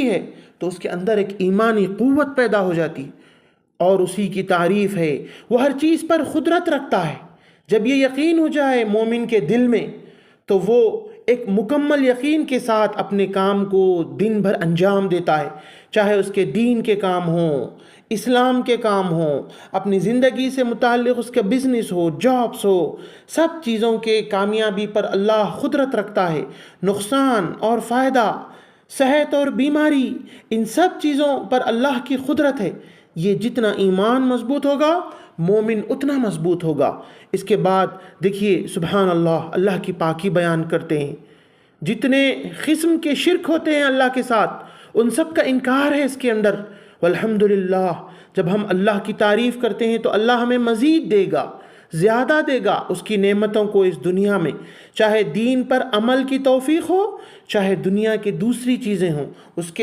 ہوتی ہے تو اس کے اندر ایک ایمانی قوت پیدا ہو جاتی، اور اسی کی تعریف ہے وہ ہر چیز پر قدرت رکھتا ہے۔ جب یہ یقین ہو جائے مومن کے دل میں تو وہ ایک مکمل یقین کے ساتھ اپنے کام کو دن بھر انجام دیتا ہے، چاہے اس کے دین کے کام ہوں، اسلام کے کام ہوں، اپنی زندگی سے متعلق اس کا بزنس ہو، جابس ہو، سب چیزوں کے کامیابی پر اللہ قدرت رکھتا ہے۔ نقصان اور فائدہ، صحت اور بیماری، ان سب چیزوں پر اللہ کی قدرت ہے۔ یہ جتنا ایمان مضبوط ہوگا مومن اتنا مضبوط ہوگا۔ اس کے بعد دیکھیے سبحان اللہ، اللہ کی پاکی بیان کرتے ہیں، جتنے قسم کے شرک ہوتے ہیں اللہ کے ساتھ ان سب کا انکار ہے اس کے اندر۔ والحمدللہ، جب ہم اللہ کی تعریف کرتے ہیں تو اللہ ہمیں مزید دے گا، زیادہ دے گا اس کی نعمتوں کو اس دنیا میں، چاہے دین پر عمل کی توفیق ہو، چاہے دنیا کی دوسری چیزیں ہوں، اس کے